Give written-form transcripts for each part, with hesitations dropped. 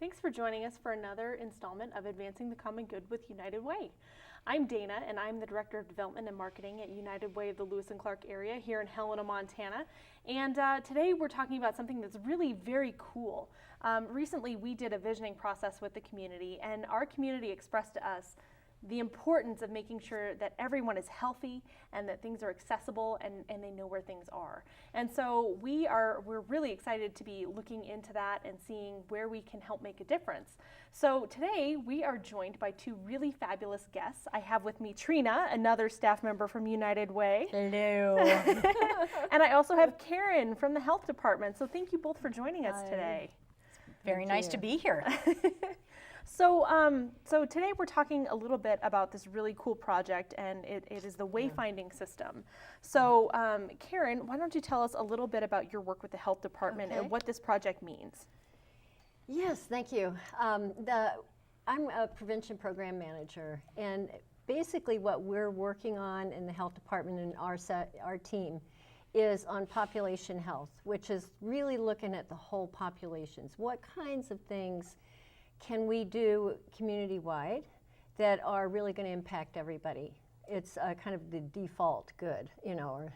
Thanks for joining us for another installment of Advancing the Common Good with United Way. I'm Dana, and I'm the Director of Development and Marketing at United Way of the Lewis and Clark area here in Helena, Montana. And today we're talking about something that's really very cool. Recently we did a visioning process with the community, and our community expressed to us the importance of making sure that everyone is healthy and that things are accessible and they know where things are. And so we're really excited to be looking into that and seeing where we can help make a difference. So today we are joined by two really fabulous guests. I have with me Trina, another staff member from United Way. Hello. And I also have Karen from the Health Department. So thank you both for joining us today. Very nice to be here. So today we're talking a little bit about this really cool project, and it is the Wayfinding system. So Karen, why don't you tell us a little bit about your work with the Health Department and what this project means? Yes, thank you. I'm a prevention program manager, and basically what we're working on in the Health Department and our team is on population health, which is really looking at the whole populations. What kinds of things can we do community-wide that are really going to impact everybody? It's kind of the default good, you know.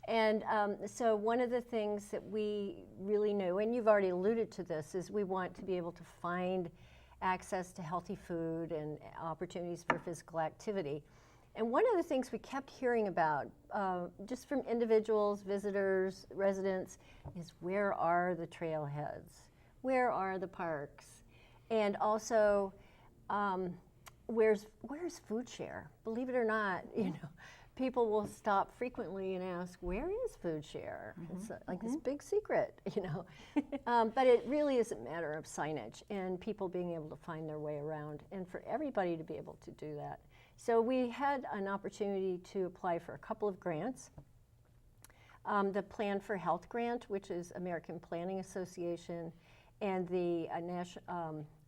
And so one of the things that we really knew, and you've already alluded to this, is we want to be able to find access to healthy food and opportunities for physical activity. And one of the things we kept hearing about, just from individuals, visitors, residents, is where are the trailheads? Where are the parks? And also, where's food share? Believe it or not, you know, people will stop frequently and ask, where is food share? It's like this big secret, you know. But it really is a matter of signage and people being able to find their way around, and for everybody to be able to do that. So we had an opportunity to apply for a couple of grants. The Plan for Health grant, which is American Planning Association, and the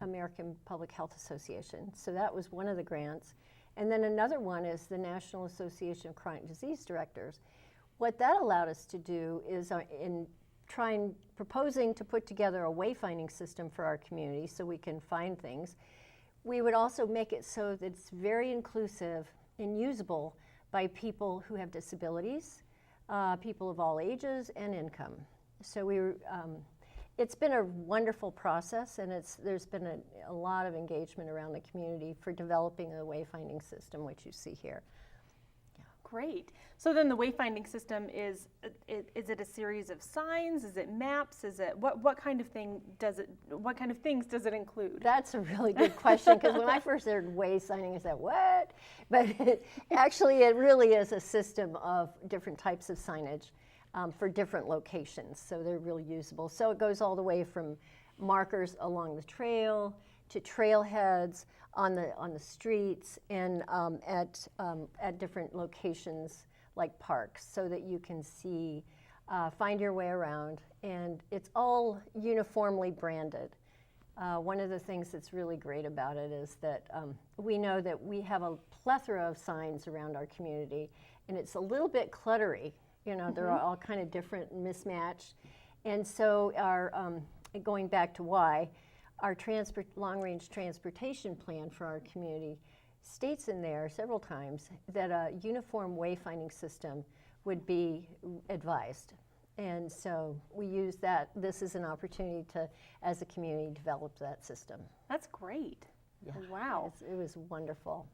American Public Health Association. So that was one of the grants. And then another one is the National Association of Chronic Disease Directors. What that allowed us to do is proposing to put together a wayfinding system for our community so we can find things. We would also make it so that it's very inclusive and usable by people who have disabilities, people of all ages and income. So it's been a wonderful process, and there's been a lot of engagement around the community for developing a wayfinding system, which you see here. Yeah. Great. So then the wayfinding system is it a series of signs? Is it maps? Is it what kind of things does it include? That's a really good question, because when I first heard wayfinding, I said, what? But it really is a system of different types of signage. For different locations, so they're really usable. So it goes all the way from markers along the trail to trailheads on the streets and at different locations like parks, so that you can see, find your way around, and it's all uniformly branded. One of the things that's really great about it is that we know that we have a plethora of signs around our community, and it's a little bit cluttery. You know, they're all kind of different and mismatched. And so going back to why, our long-range transportation plan for our community states in there several times that a uniform wayfinding system would be advised. And so we use that. This is an opportunity to, as a community, develop that system. That's great. Yeah. Wow. It was wonderful.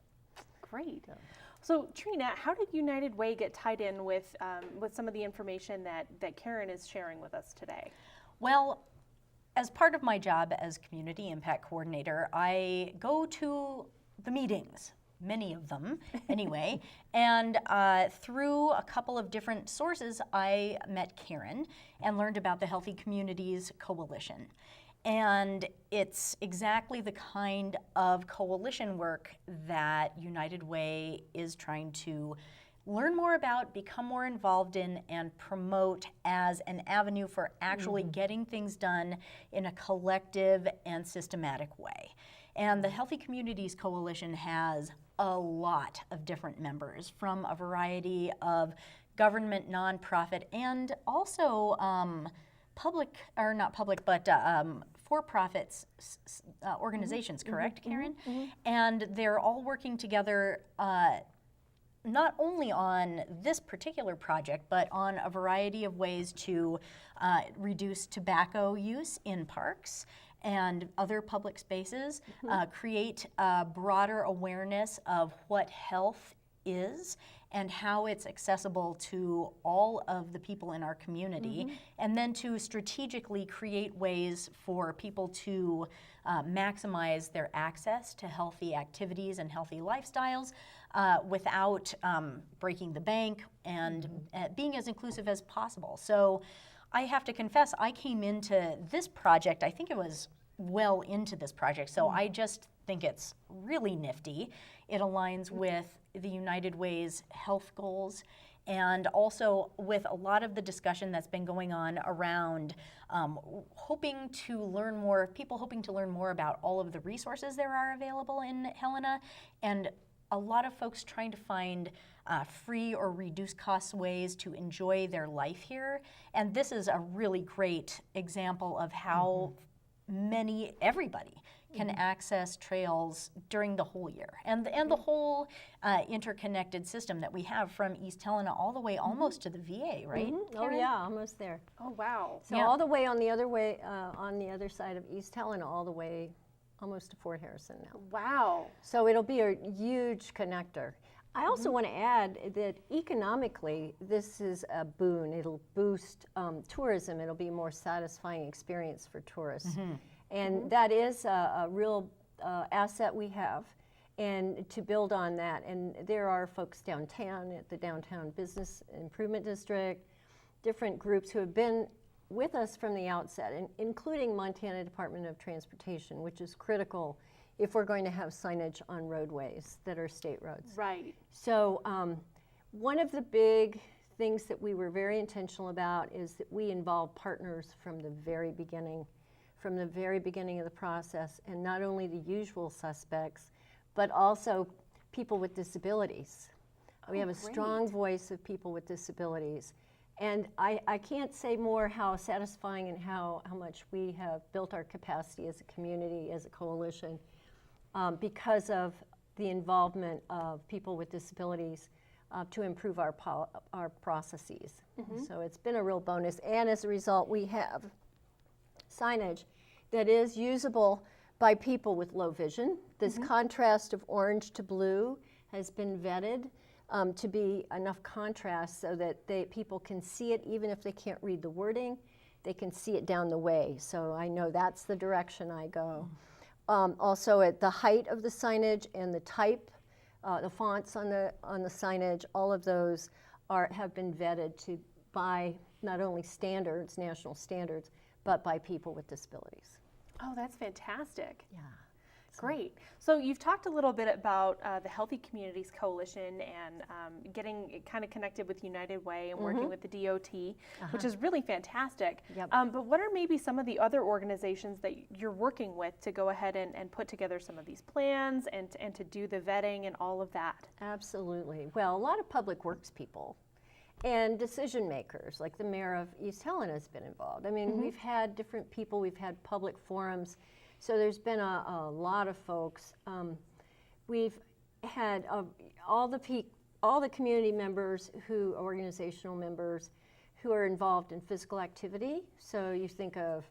Great. So Trina, how did United Way get tied in with some of the information that Karen is sharing with us today? Well, as part of my job as Community Impact Coordinator, I go to the meetings, many of them anyway, and through a couple of different sources, I met Karen and learned about the Healthy Communities Coalition. And it's exactly the kind of coalition work that United Way is trying to learn more about, become more involved in, and promote as an avenue for actually getting things done in a collective and systematic way. And the Healthy Communities Coalition has a lot of different members from a variety of government, nonprofit, and also public, or not public, but for-profit organizations, correct, Karen? And they're all working together not only on this particular project, but on a variety of ways to reduce tobacco use in parks and other public spaces, create a broader awareness of what health is and how it's accessible to all of the people in our community, and then to strategically create ways for people to maximize their access to healthy activities and healthy lifestyles without breaking the bank and being as inclusive as possible. So I have to confess, I came into this project, I think it was well into this project, so I just think it's really nifty. It aligns with the United Way's health goals, and also with a lot of the discussion that's been going on around hoping to learn more, people hoping to learn more about all of the resources there are available in Helena, and a lot of folks trying to find free or reduced cost ways to enjoy their life here. And this is a really great example of how everybody can access trails during the whole year, and the whole interconnected system that we have from East Helena all the way almost to the VA, right? Oh Karen? yeah, almost there. Oh, wow. So all the way on the other side of East Helena, all the way almost to Fort Harrison now. Wow. So it'll be a huge connector. I also want to add that economically, this is a boon. It'll boost tourism. It'll be a more satisfying experience for tourists. And that is a real asset we have. And to build on that, and there are folks downtown at the Downtown Business Improvement District, different groups who have been with us from the outset, including Montana Department of Transportation, which is critical if we're going to have signage on roadways that are state roads. Right. So one of the big things that we were very intentional about is that we involve partners from the very beginning of the process, and not only the usual suspects, but also people with disabilities. We have a strong voice of people with disabilities. And I can't say more how satisfying and how much we have built our capacity as a community, as a coalition, because of the involvement of people with disabilities to improve our processes. So it's been a real bonus. And as a result, we have signage that is usable by people with low vision. This contrast of orange to blue has been vetted to be enough contrast so that people can see it even if they can't read the wording. They can see it down the way. So I know that's the direction I go. Also at the height of the signage and the type, the fonts on the signage, all of those have been vetted by not only standards, national standards, but by people with disabilities. Oh, that's fantastic. Yeah. Great. So you've talked a little bit about the Healthy Communities Coalition and getting kind of connected with United Way and working with the DOT, which is really fantastic. Yep. But what are maybe some of the other organizations that you're working with to go ahead and put together some of these plans and to do the vetting and all of that? Absolutely. Well, a lot of public works people and decision makers, like the mayor of East Helena has been involved. I mean, we've had different people, we've had public forums. So there's been a lot of folks. We've had all the community members organizational members who are involved in physical activity. So you think of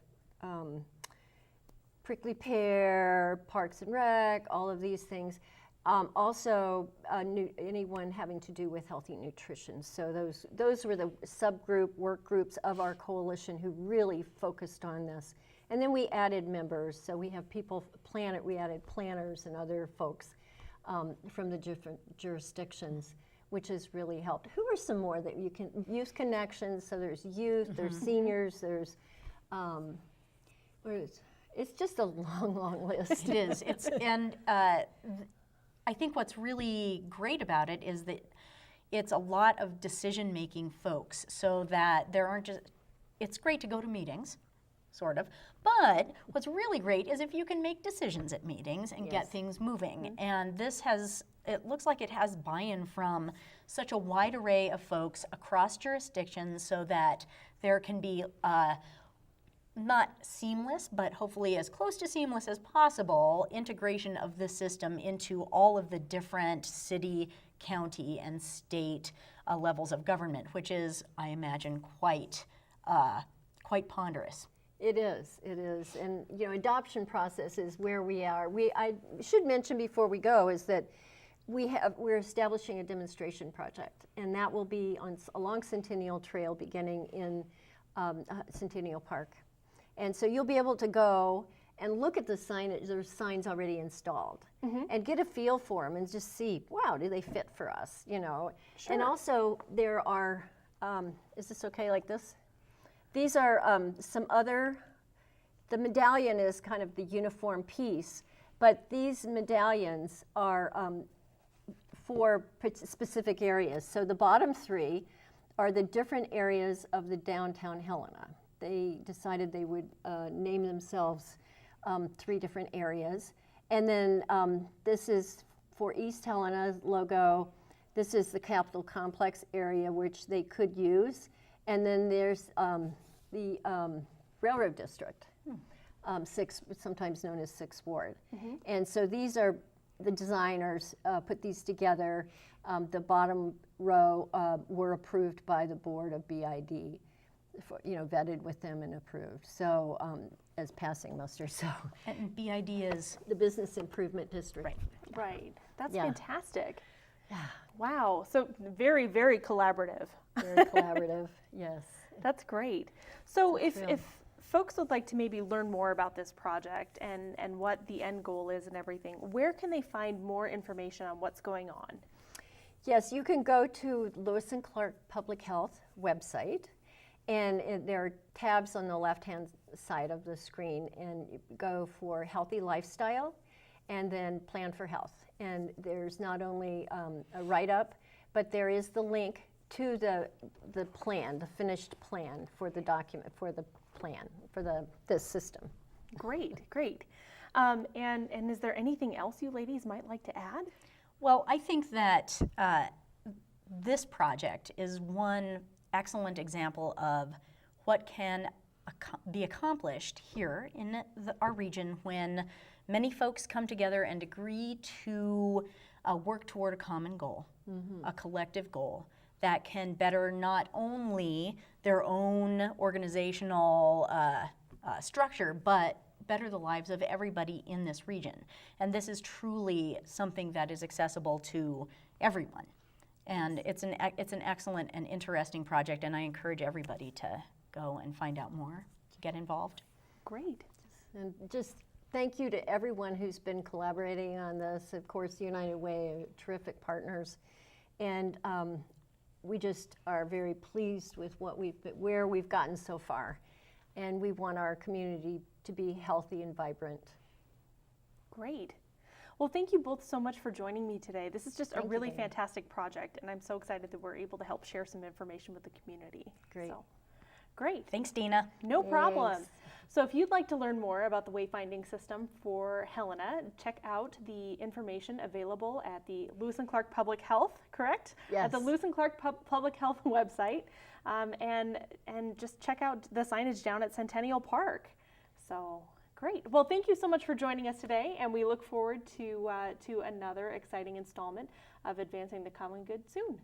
Prickly Pear, Parks and Rec, all of these things. Also, anyone having to do with healthy nutrition. So those were the work groups of our coalition who really focused on this. And then we added members, so we have we added planners and other folks from the different jurisdictions, which has really helped. Who are some more that you can, Youth Connections, so there's youth, there's seniors, there's, it's just a long, long list. It is, and I think what's really great about it is that it's a lot of decision-making folks, so that there aren't just, it's great to go to meetings, sort of. But what's really great is if you can make decisions at meetings and get things moving. And this it looks like it has buy-in from such a wide array of folks across jurisdictions, so that there can be not seamless, but hopefully as close to seamless as possible, integration of this system into all of the different city, county, and state levels of government, which is, I imagine, quite ponderous. It is, and adoption process is where we are. I should mention before we go is that we're establishing a demonstration project, and that will be along Centennial Trail, beginning in Centennial Park. And so you'll be able to go and look at the signage. There's signs already installed, and get a feel for them, and just see, wow, do they fit for us? Sure. And also there are. Is this okay like this? These are some other. The medallion is kind of the uniform piece, but these medallions are for specific areas. So the bottom three are the different areas of the downtown Helena. They decided they would name themselves 3 different areas. And then this is for East Helena's logo. This is the Capitol Complex area, which they could use. And then there's the Railroad District, sometimes known as 6th Ward. And so these are the designers put these together. The bottom row were approved by the board of BID, vetted with them and approved. So as passing muster. So And BID is the Business Improvement District. Right. That's Yeah. fantastic. Yeah. Wow. So very, very collaborative. Very collaborative. Yes. That's great. So It's a thrill. if folks would like to maybe learn more about this project and what the end goal is and everything, where can they find more information on what's going on? Yes, you can go to Lewis and Clark Public Health website, and there are tabs on the left-hand side of the screen, and you go for healthy lifestyle and then plan for health. And there's not only a write-up, but there is the link to the plan, the finished plan for the document, for the plan, for this system. Great, great. And is there anything else you ladies might like to add? Well, I think that this project is one excellent example of what can be accomplished here in our region when many folks come together and agree to work toward a common goal, a collective goal that can better not only their own organizational structure, but better the lives of everybody in this region. And this is truly something that is accessible to everyone. And it's an excellent and interesting project, and I encourage everybody to go and find out more, to get involved. Great. And just thank you to everyone who's been collaborating on this. Of course, United Way, terrific partners. And we just are very pleased with where we've gotten so far. And we want our community to be healthy and vibrant. Great. Well, thank you both so much for joining me today. This is just a Thank you, really Dana. fantastic project, and I'm so excited that we're able to help share some information with the community. Great. So, great. Thanks, Dana. No problem. Thanks. So if you'd like to learn more about the wayfinding system for Helena, check out the information available at the Lewis and Clark Public Health, correct? Yes. At the Lewis and Clark Public Health website, and just check out the signage down at Centennial Park. So great. Well, thank you so much for joining us today, and we look forward to another exciting installment of Advancing the Common Good soon.